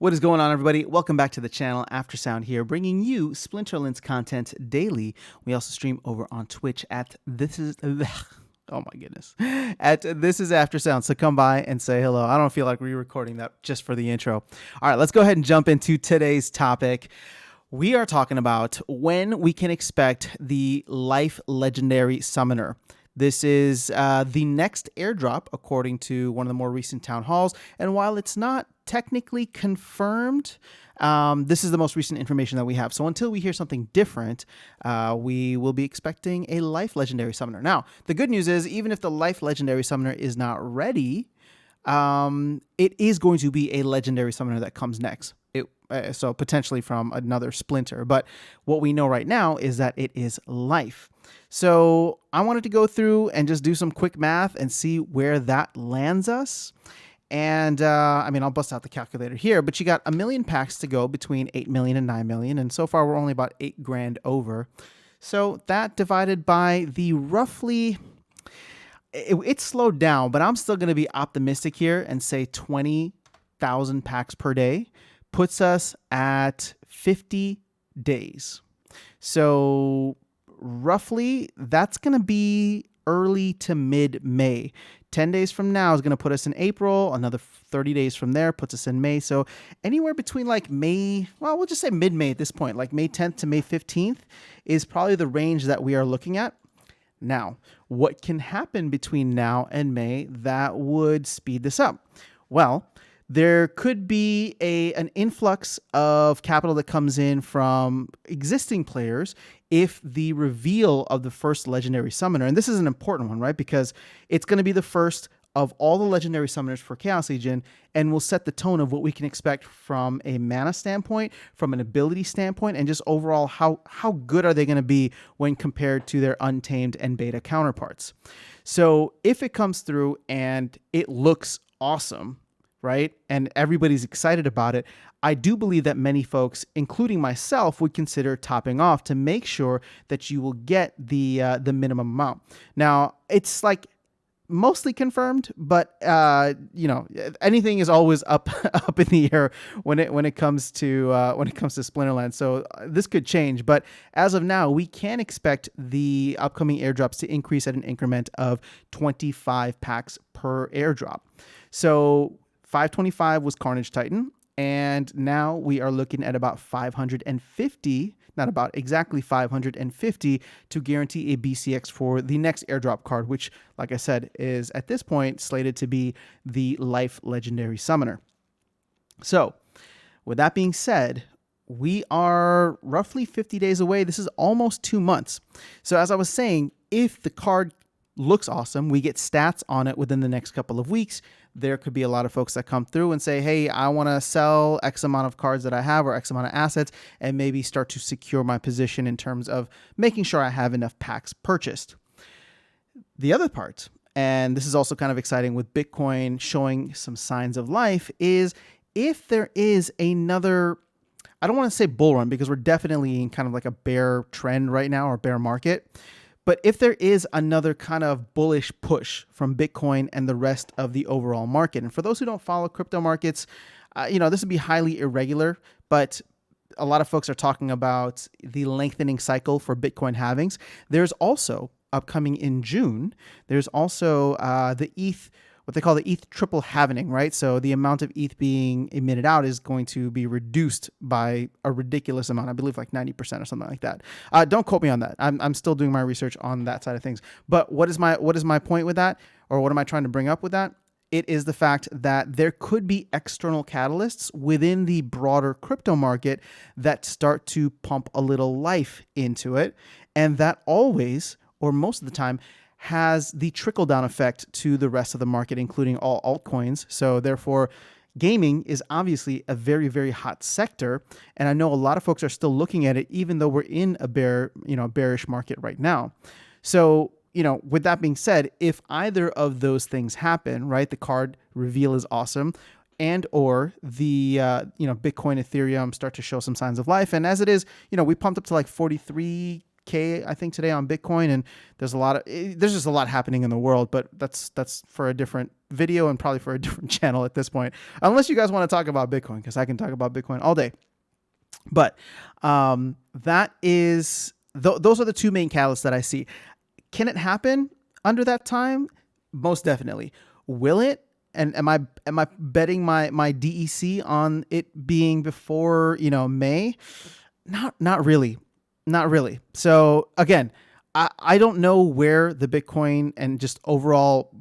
What is going on, everybody? Welcome back to the channel. Aftersound here, bringing you Splinterlands content daily. We also stream over on Twitch at this is oh my goodness, at this is Aftersound. So come by and say hello. I don't feel like re-recording that just for the intro. All right, let's go ahead and jump into today's topic. We are talking about when we can expect the Life Legendary Summoner. This is the next airdrop, according to one of the more recent town halls. And while it's not technically confirmed, this is the most recent information that we have. So until we hear something different, we will be expecting a Life Legendary Summoner. Now, the good news is, even if the Life Legendary Summoner is not ready, it is going to be a Legendary Summoner that comes next. So potentially from another Splinter. But what we know right now is that it is Life. So I wanted to go through and just do some quick math and see where that lands us. And I mean, I'll bust out the calculator here, but you got 1 million packs to go between 8 million and 9 million. And so far, we're only about 8 grand over. So that divided by the roughly, it slowed down, but I'm still going to be optimistic here and say 20,000 packs per day puts us at 50 days. So roughly, that's going to be early to mid-May. 10 days from now is going to put us in April. Another 30 days from there puts us in May. So anywhere between like May, well, we'll just say mid-May at this point, like May 10th to May 15th is probably the range that we are looking at. Now, what can happen between now and May that would speed this up? Well, there could be an influx of capital that comes in from existing players if the reveal of the first Legendary Summoner, and this is an important one, right? Because it's going to be the first of all the Legendary Summoners for Chaos Legion, and will set the tone of what we can expect from a mana standpoint, from an ability standpoint, and just overall how good are they going to be when compared to their Untamed and Beta counterparts. So if it comes through and it looks awesome, right, and everybody's excited about it, I do believe that many folks, including myself, would consider topping off to make sure that you will get the minimum amount. Now, it's like mostly confirmed, but you know, anything is always up in the air when it comes to Splinterlands. So this could change, but as of now, we can expect the upcoming airdrops to increase at an increment of 25 packs per airdrop. So 525 was Carnage Titan, and now we are looking at about 550, not about, exactly 550 to guarantee a BCX for the next airdrop card, which, like I said, is at this point slated to be the Life Legendary Summoner. So with that being said, we are roughly 50 days away. This is almost 2 months. So as I was saying, if the card looks awesome, we get stats on it within the next couple of weeks, there could be a lot of folks that come through and say, hey, I want to sell X amount of cards that I have or X amount of assets and maybe start to secure my position in terms of making sure I have enough packs purchased. The other part, and this is also kind of exciting with Bitcoin showing some signs of life, is if there is another, I don't want to say bull run because we're definitely in kind of like a bear trend right now or bear market. But if there is another kind of bullish push from Bitcoin and the rest of the overall market, and for those who don't follow crypto markets, you know, this would be highly irregular, but a lot of folks are talking about the lengthening cycle for Bitcoin halvings. There's also upcoming in June, there's also the ETH, what they call the ETH triple halvening, right? So the amount of ETH being emitted out is going to be reduced by a ridiculous amount. I believe like 90% or something like that. Don't quote me on that. I'm still doing my research on that side of things. But what is my point with that? Or what am I trying to bring up with that? It is the fact that there could be external catalysts within the broader crypto market that start to pump a little life into it. And that always, or most of the time, has the trickle-down effect to the rest of the market, including all altcoins. So therefore, gaming is obviously a very, very hot sector. And I know a lot of folks are still looking at it, even though we're in a bearish market right now. So, you know, with that being said, if either of those things happen, right, the card reveal is awesome, and or the Bitcoin, Ethereum start to show some signs of life. And as it is, you know, we pumped up to like 43K 8K, I think, today on Bitcoin. And there's just a lot happening in the world, but that's for a different video and probably for a different channel at this point, unless you guys want to talk about Bitcoin, because I can talk about Bitcoin all day. But that is, those are the two main catalysts that I see. Can it happen under that time? Most definitely. Will it? And am I betting my DEC on it being before, May? Not really. Not really. So again, I don't know where the Bitcoin and just overall,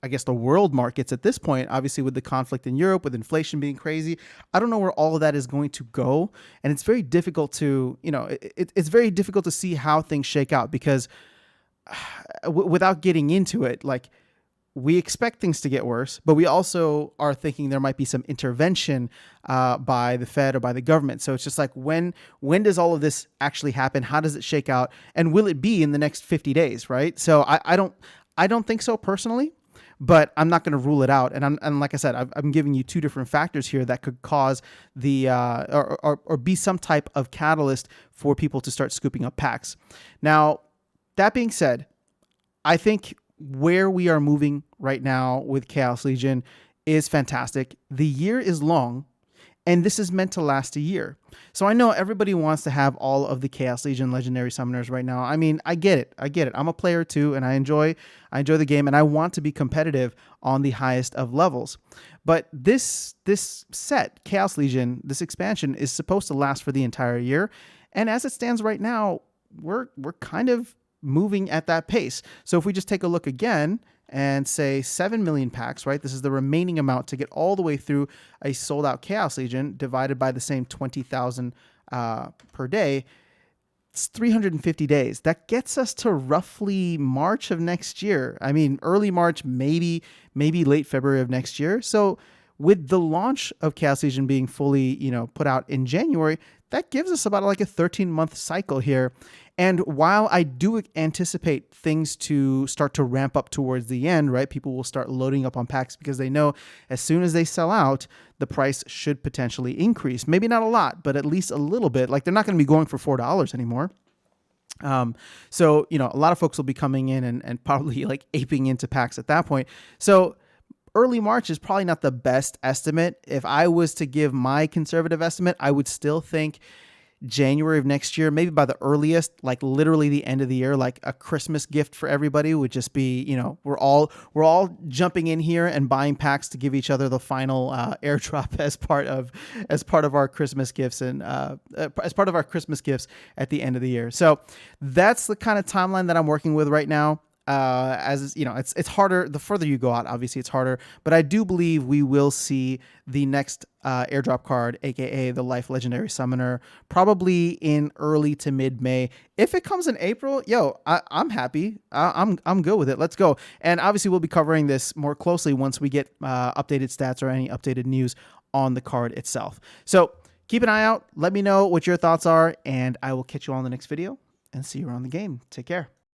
I guess, the world markets at this point, obviously with the conflict in Europe, with inflation being crazy, I don't know where all of that is going to go. And it's very difficult to, it's very difficult to see how things shake out, because without getting into it, like, we expect things to get worse, but we also are thinking there might be some intervention by the Fed or by the government. So it's just like, when does all of this actually happen? How does it shake out? And will it be in the next 50 days, right? So I don't think so personally, but I'm not going to rule it out. And like I said, I'm giving you two different factors here that could cause the or be some type of catalyst for people to start scooping up packs. Now, that being said, I think where we are moving right now with Chaos Legion is fantastic. The year is long, and this is meant to last a year. So I know everybody wants to have all of the Chaos Legion legendary summoners right now. I mean, I get it. I'm a player too, and I enjoy the game, and I want to be competitive on the highest of levels. But this set, Chaos Legion, this expansion, is supposed to last for the entire year. And as it stands right now, we're kind of moving at that pace. So if we just take a look again and say 7 million packs, right? This is the remaining amount to get all the way through a sold out Chaos Legion divided by the same 20,000 per day. It's 350 days. That gets us to roughly March of next year. I mean, early March, maybe late February of next year. So with the launch of Chaos Legion being fully, put out in January, that gives us about like a 13-month cycle here. And while I do anticipate things to start to ramp up towards the end, right? People will start loading up on packs because they know as soon as they sell out, the price should potentially increase. Maybe not a lot, but at least a little bit. Like, they're not going to be going for $4 anymore. So, a lot of folks will be coming in and probably like aping into packs at that point. So early March is probably not the best estimate. If I was to give my conservative estimate, I would still think January of next year, maybe by the earliest, like literally the end of the year, like a Christmas gift for everybody would just be, we're all jumping in here and buying packs to give each other the final airdrop as part of our Christmas gifts and as part of our Christmas gifts at the end of the year. So that's the kind of timeline that I'm working with right now. As you know, it's harder. The further you go out, obviously it's harder, but I do believe we will see the next airdrop card, aka the Life Legendary Summoner, probably in early to mid-May. If it comes in April, I'm happy. I'm good with it. Let's go. And obviously we'll be covering this more closely once we get updated stats or any updated news on the card itself. So keep an eye out. Let me know what your thoughts are, and I will catch you on the next video and see you around the game. Take care.